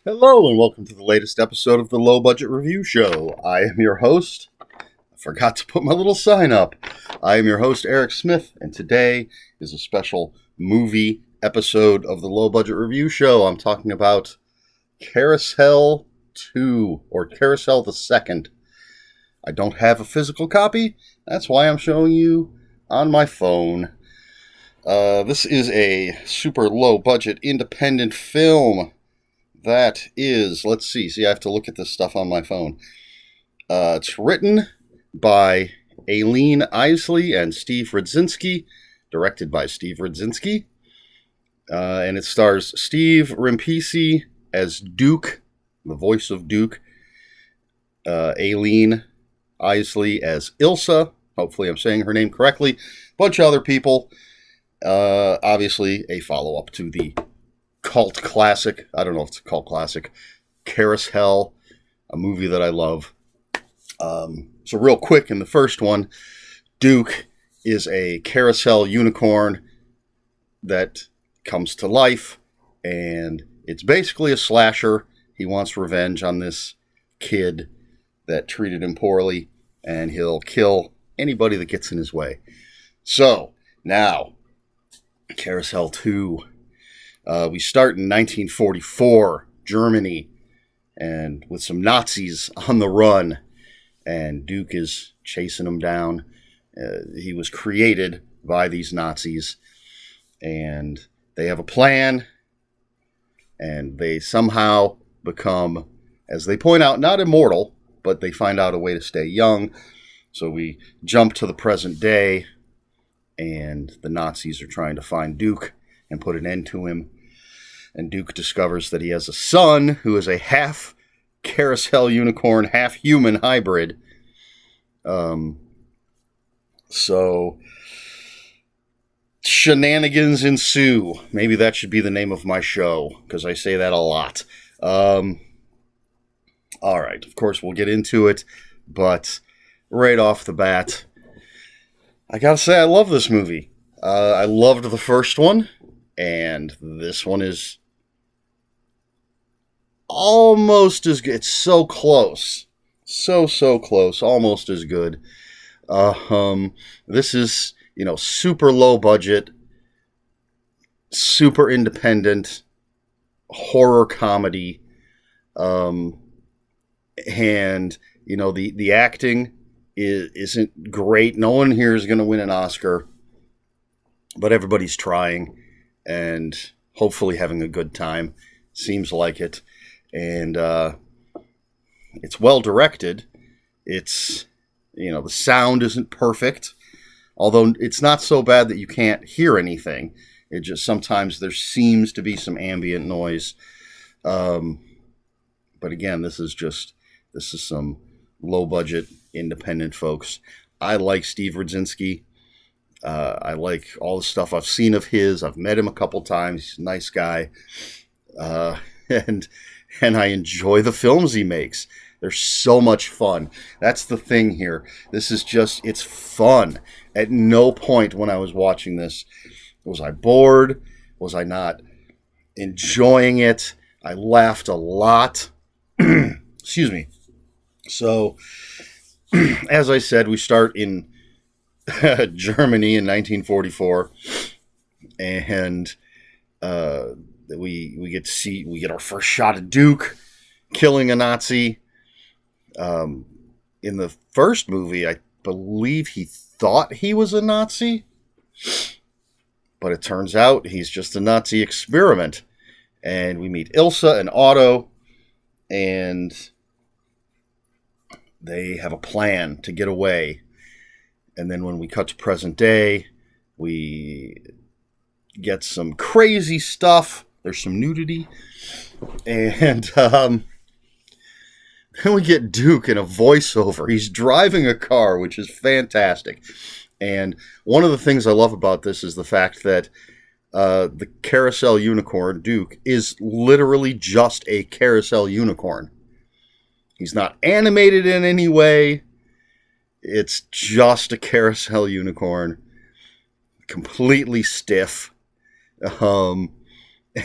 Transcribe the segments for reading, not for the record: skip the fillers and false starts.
Hello, and welcome to the latest episode of the Low Budget Review Show. I am your host. I forgot to put my little sign up. I am your host, Eric Smith, and today is a special movie episode of the Low Budget Review Show. I'm talking about CarousHELL 2, or CarousHELL the Second. I don't have a physical copy. That's why I'm showing you on my phone. This is a super low budget independent film. That is, let's see, I have to look at this stuff on my phone. It's written by Aileen Isley and Steve Rudzinski, directed by Steve Rudzinski, and it stars Steve Rudzinski as Duke, the voice of Duke, Aileen Isley as Ilsa, hopefully I'm saying her name correctly, bunch of other people, obviously a follow-up to the cult classic, I don't know if it's a cult classic, CarousHELL, a movie that I love. So real quick, in the first one, Duke is a carousel unicorn that comes to life, and it's basically a slasher. He wants revenge on this kid that treated him poorly, and he'll kill anybody that gets in his way. So, now, CarousHELL 2. We start in 1944, Germany, and with some Nazis on the run, and Duke is chasing them down. He was created by these Nazis, and they have a plan, and they somehow become, as they point out, not immortal, but they find out a way to stay young. So we jump to the present day, and the Nazis are trying to find Duke and put an end to him. And Duke discovers that he has a son who is a half carousel unicorn, half human hybrid. So shenanigans ensue. Maybe that should be the name of my show, because I say that a lot. All right, of course we'll get into it, but right off the bat, I gotta say I love this movie. I loved the first one, and this one is almost as good. It's so close. So close. Almost as good. This is, super low budget, super independent, horror comedy. And, the acting isn't great. No one here is going to win an Oscar, but everybody's trying and hopefully having a good time. Seems like it. And it's well directed. It's, the sound isn't perfect, although it's not so bad that you can't hear anything. It just sometimes there seems to be some ambient noise. But again, this is some low budget independent folks. I like Steve Rudzinski. I like all the stuff I've seen of his. I've met him a couple times. He's a nice guy. And I enjoy the films he makes. They're so much fun. That's the thing here. This is it's fun. At no point when I was watching this was I bored. Was I not enjoying it? I laughed a lot. Excuse me. So, as I said, we start in Germany in 1944, and we get our first shot of Duke killing a Nazi. In the first movie, I believe he thought he was a Nazi, but it turns out he's just a Nazi experiment. And we meet Ilsa and Otto, and they have a plan to get away. And then when we cut to present day, we get some crazy stuff. There's some nudity. And then we get Duke in a voiceover. He's driving a car, which is fantastic. And one of the things I love about this is the fact that the carousel unicorn, Duke, is literally just a carousel unicorn. He's not animated in any way. It's just a carousel unicorn. Completely stiff.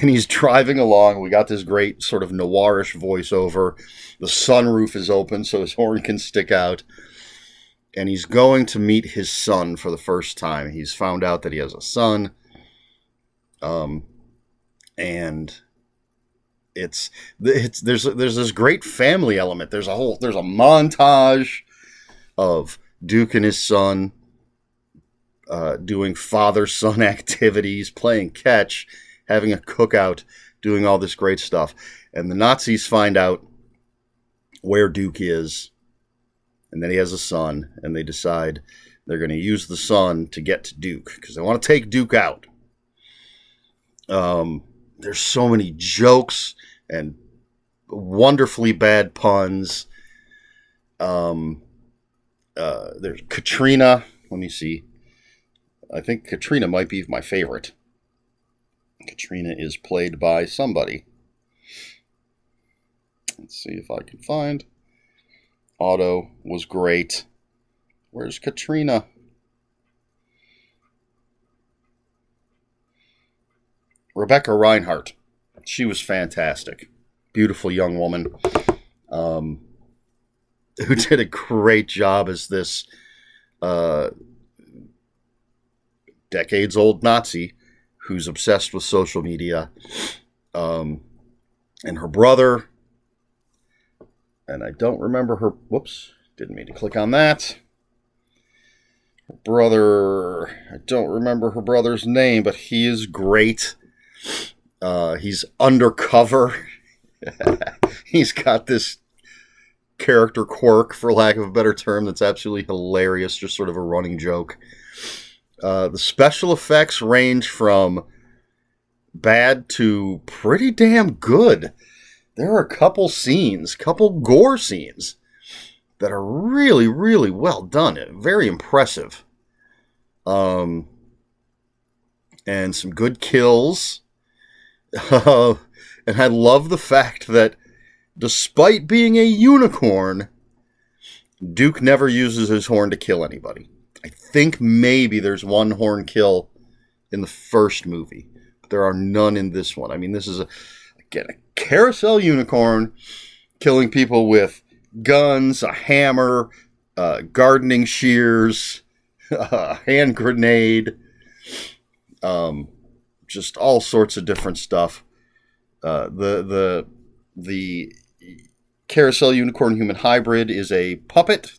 And he's driving along. We got this great sort of noirish voiceover. The sunroof is open so his horn can stick out. And he's going to meet his son for the first time. He's found out that he has a son. And there's this great family element. There's a montage of Duke and his son doing father-son activities, playing catch, having a cookout, doing all this great stuff. And the Nazis find out where Duke is, and that he has a son, and they decide they're going to use the son to get to Duke, because they want to take Duke out. There's so many jokes and wonderfully bad puns. There's Katrina. Let me see. I think Katrina might be my favorite. Katrina is played by somebody. Let's see if I can find. Otto was great. Where's Katrina? Rebecca Reinhardt. She was fantastic. Beautiful young woman. Who did a great job as this decades-old Nazi who's obsessed with social media. And her brother, and I don't remember her, whoops, didn't mean to click on that. Her brother, I don't remember her brother's name, but he is great. He's undercover. He's got this character quirk, for lack of a better term, that's absolutely hilarious, just sort of a running joke. The special effects range from bad to pretty damn good. There are a couple gore scenes that are really, really well done. Very impressive. And some good kills. And I love the fact that despite being a unicorn, Duke never uses his horn to kill anybody. I think maybe there's one horn kill in the first movie, but there are none in this one. I mean, this is, again, a CarousHELL unicorn killing people with guns, a hammer, gardening shears, a hand grenade, just all sorts of different stuff. The CarousHELL unicorn human hybrid is a puppet,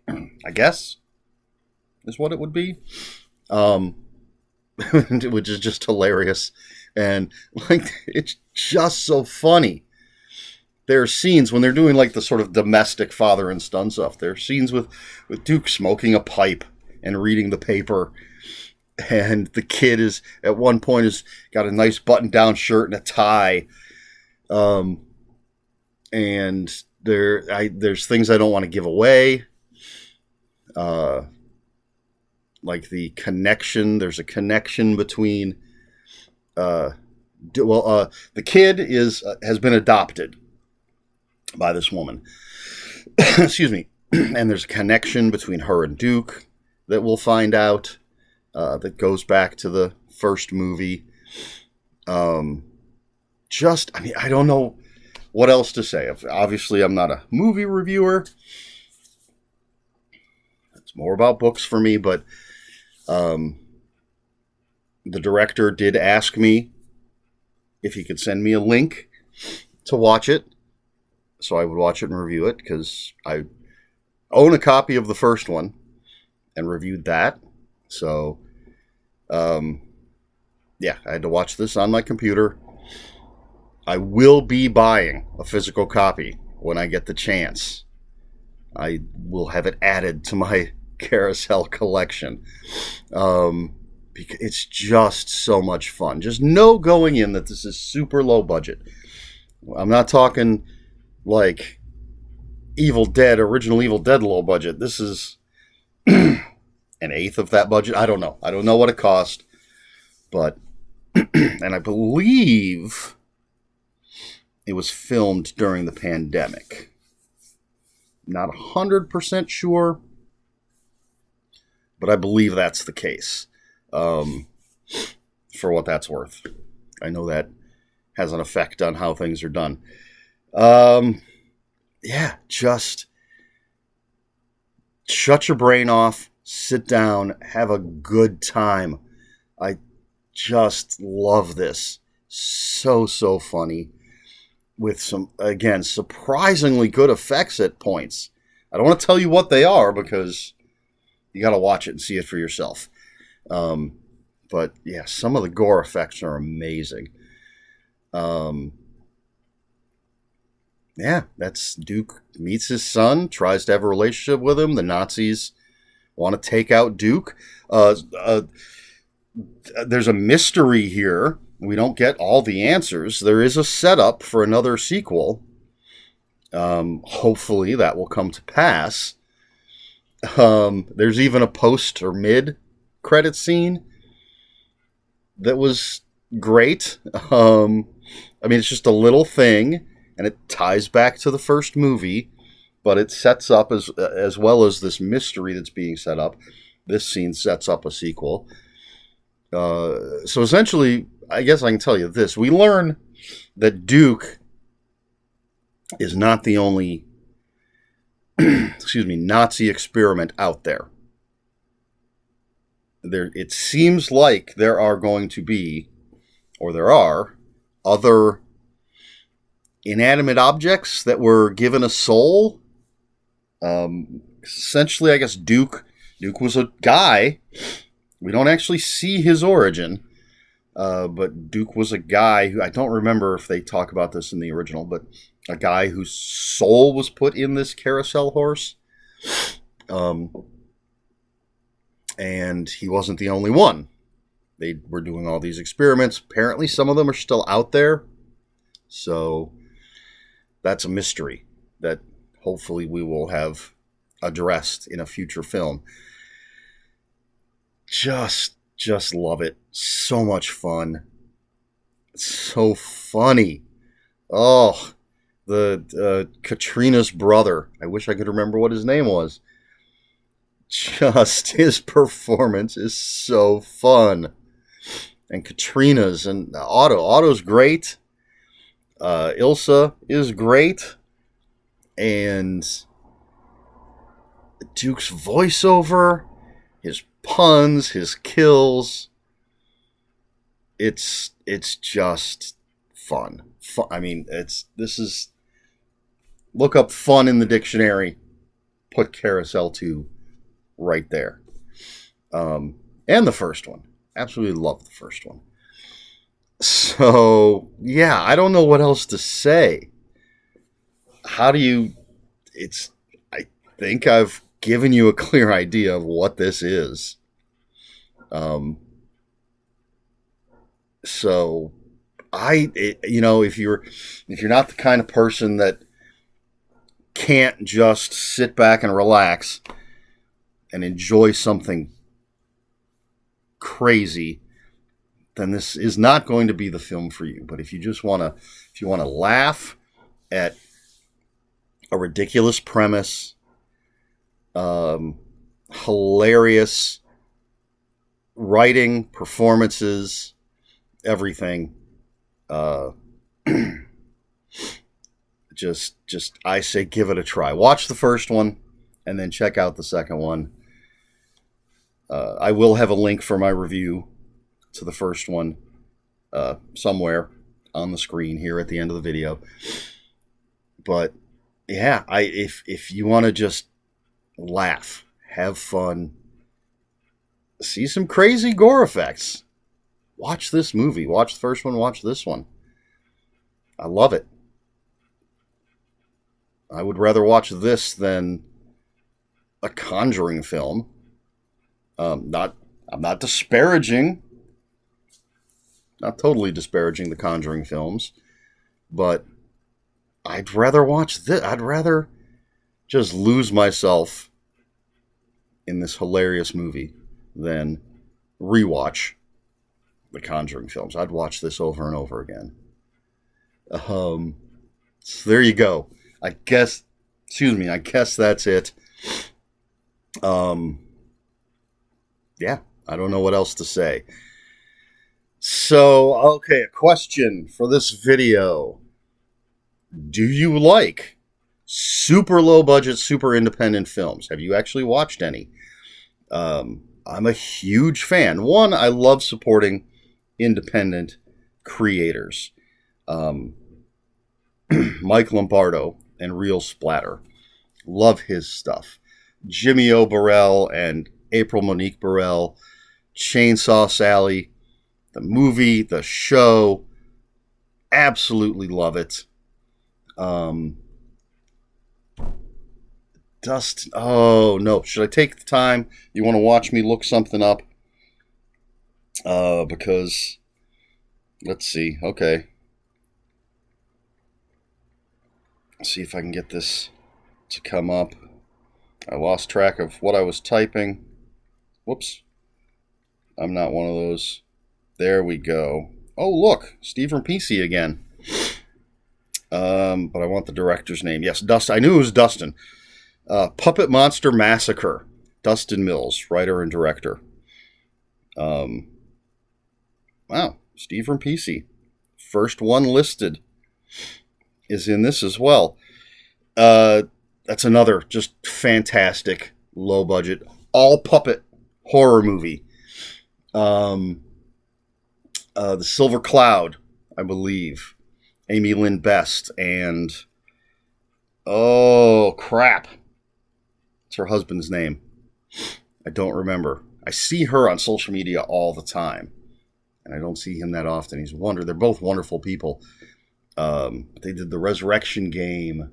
I guess, is what it would be. Which is just hilarious. And like, it's just so funny. There are scenes when they're doing like the sort of domestic father and son stuff. There are scenes with Duke smoking a pipe and reading the paper. And the kid is, at one point, has got a nice button-down shirt and a tie. And there's things I don't want to give away. Like the connection. There's a connection between... the kid has been adopted by this woman. Excuse me. And there's a connection between her and Duke that we'll find out. That goes back to the first movie. I don't know what else to say. Obviously, I'm not a movie reviewer. It's more about books for me, but the director did ask me if he could send me a link to watch it, so I would watch it and review it, because I own a copy of the first one and reviewed that. So, yeah, I had to watch this on my computer. I will be buying a physical copy when I get the chance. I will have it added to my CarousHELL collection. Because it's just so much fun. Just know going in that this is super low budget. I'm not talking like original Evil Dead low budget. This is an eighth of that budget. I don't know. I don't know what it cost. But, and I believe it was filmed during the pandemic. Not 100% sure, but I believe that's the case. for what that's worth. I know that has an effect on how things are done. Yeah, just shut your brain off, sit down, have a good time. I just love this. So funny with some, again, surprisingly good effects at points. I don't want to tell you what they are because you got to watch it and see it for yourself. But yeah, some of the gore effects are amazing. Yeah, that's Duke meets his son, tries to have a relationship with him. The Nazis want to take out Duke. There's a mystery here. We don't get all the answers. There is a setup for another sequel. Hopefully that will come to pass. There's even a post or mid-credit scene that was great. I mean, it's just a little thing, and it ties back to the first movie, but it sets up, as well as this mystery that's being set up, this scene sets up a sequel. So essentially, I guess I can tell you this. We learn that Duke is not the only Nazi experiment out there. It seems like there are going to be, or there are, other inanimate objects that were given a soul. Essentially, I guess Duke was a guy. We don't actually see his origin, but Duke was a guy who, I don't remember if they talk about this in the original, but a guy whose soul was put in this carousel horse. And he wasn't the only one. They were doing all these experiments. Apparently, some of them are still out there. So that's a mystery that hopefully we will have addressed in a future film. Just love it. So much fun. So funny. Oh, the Katrina's brother. I wish I could remember what his name was. Just his performance is so fun. And Katrina's and Otto's great. Ilsa is great. And Duke's voiceover, his puns, his kills. It's just fun. I mean, look up fun in the dictionary. Put CarousHELL 2 right there. And the first one. Absolutely love the first one. So, yeah, I don't know what else to say. I think I've given you a clear idea of what this is. So if you're not the kind of person that can't just sit back and relax and enjoy something crazy, then this is not going to be the film for you. But if you want to laugh at a ridiculous premise, hilarious writing, performances, everything, just I say give it a try. Watch the first one and then check out the second one. I will have a link for my review to the first one somewhere on the screen here at the end of the video. But yeah, if you want to just laugh, have fun, see some crazy gore effects, watch this movie. Watch the first one, watch this one. I love it. I would rather watch this than a Conjuring film. I'm not disparaging, not totally disparaging the Conjuring films, but I'd rather watch this. I'd rather just lose myself in this hilarious movie than rewatch the Conjuring films. I'd watch this over and over again. So there you go. I guess that's it. Yeah, I don't know what else to say. So, okay, a question for this video. Do you like super low budget, super independent films? Have you actually watched any? I'm a huge fan. One, I love supporting independent creators. Um, Mike Lombardo and Real Splatter. Love his stuff. Jimmy O. Burrell and April Monique Burrell. Chainsaw Sally. The movie, the show. Absolutely love it. Dust. Oh, no. Should I take the time? You want to watch me look something up? Because, let's see. Okay. Let's see if I can get this to come up. I lost track of what I was typing. Whoops. I'm not one of those. There we go. Oh, look. Steve Rudzinski again. But I want the director's name. Yes, Dustin. I knew it was Dustin. Puppet Monster Massacre. Dustin Mills, writer and director. Wow. Steve Rudzinski. First one listed is in this as well. That's another just fantastic, low budget, all puppet horror movie. The Silver Cloud, I believe. Amy Lynn Best and oh crap. What's her husband's name? I don't remember. I see her on social media all the time. And I don't see him that often. He's a wonder. They're both wonderful people. They did the Resurrection Game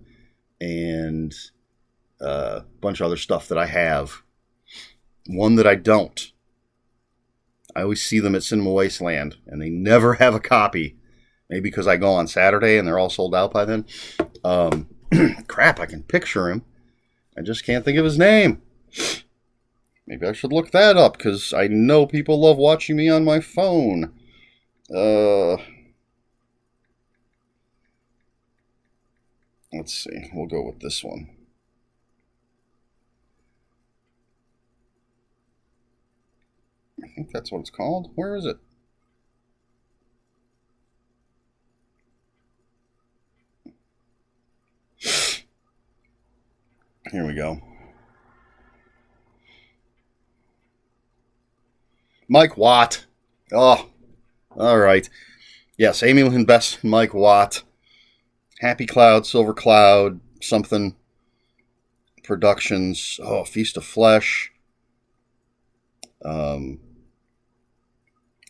and a bunch of other stuff that I have. One that I don't. I always see them at Cinema Wasteland, and they never have a copy. Maybe because I go on Saturday and they're all sold out by then. Crap, I can picture him. I just can't think of his name. Maybe I should look that up, because I know people love watching me on my phone. Let's see. We'll go with this one. I think that's what it's called. Where is it? Here we go. Mike Watt. Oh, all right. Yes, Amy Lynn Best and Mike Watt. Happy Cloud, Silver Cloud, something. Productions. Oh, Feast of Flesh.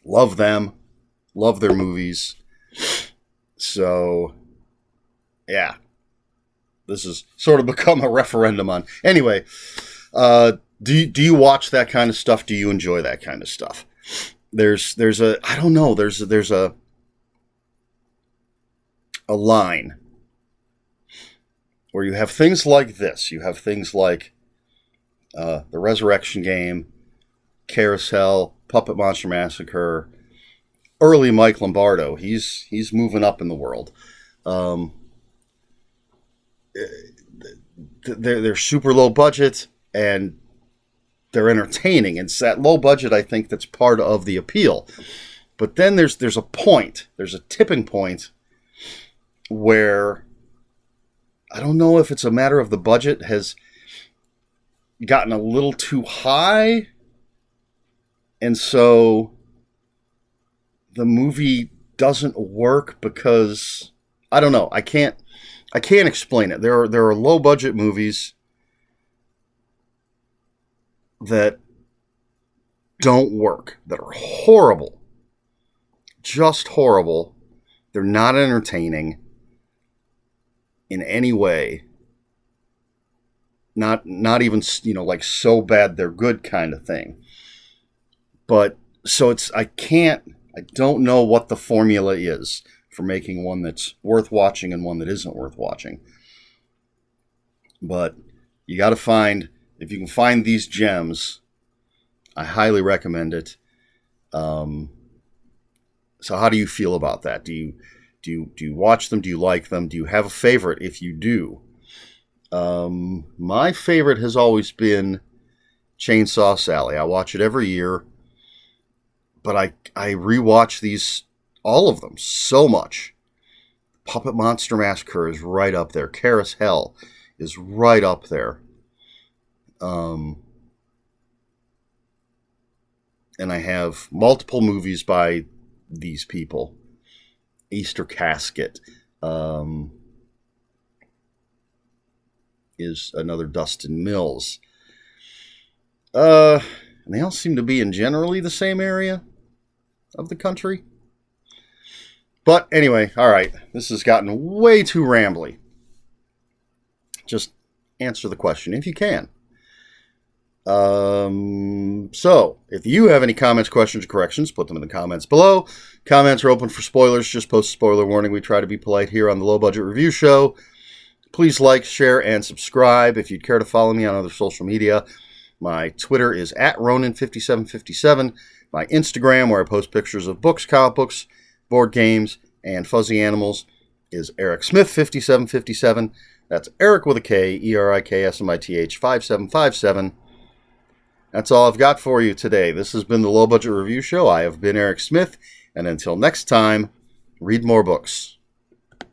Love them. Love their movies. So, yeah. This has sort of become a referendum on. Anyway, do you watch that kind of stuff? Do you enjoy that kind of stuff? There's a I don't know. There's a line where you have things like this. You have things like the Resurrection Game, CarousHELL, Puppet Monster Massacre, early Mike Lombardo. He's moving up in the world. They're super low budget and they're entertaining. It's that low budget, I think, that's part of the appeal. But then there's a point, there's a tipping point where I don't know if it's a matter of the budget has gotten a little too high, and so the movie doesn't work because I don't know. I can't explain it. There are low budget movies that don't work, that are horrible. Just horrible. They're not entertaining in any way. Not even, like so bad they're good kind of thing. But so I don't know what the formula is for making one that's worth watching and one that isn't worth watching. But you got to find, if you can find these gems, I highly recommend it. So how do you feel about that? Do you watch them? Do you like them? Do you have a favorite if you do? My favorite has always been Chainsaw Sally. I watch it every year. but I rewatch these, all of them, so much. Puppet Monster Massacre is right up there. CarousHELL is right up there. And I have multiple movies by these people. Easter Casket is another Dustin Mills. And they all seem to be in generally the same area of the country. But anyway, all right. This has gotten way too rambly. Just answer the question if you can. So, if you have any comments, questions, or corrections, put them in the comments below. Comments are open for spoilers. Just post a spoiler warning. We try to be polite here on the Low Budget Review Show. Please like, share, and subscribe. If you'd care to follow me on other social media, my Twitter is @Ronin5757. My Instagram, where I post pictures of books, comic books, board games, and fuzzy animals, is EricSmith5757. That's Eric with a K, ERIKSMITH 5757. That's all I've got for you today. This has been the Low Budget Review Show. I have been Eric Smith, and until next time, read more books.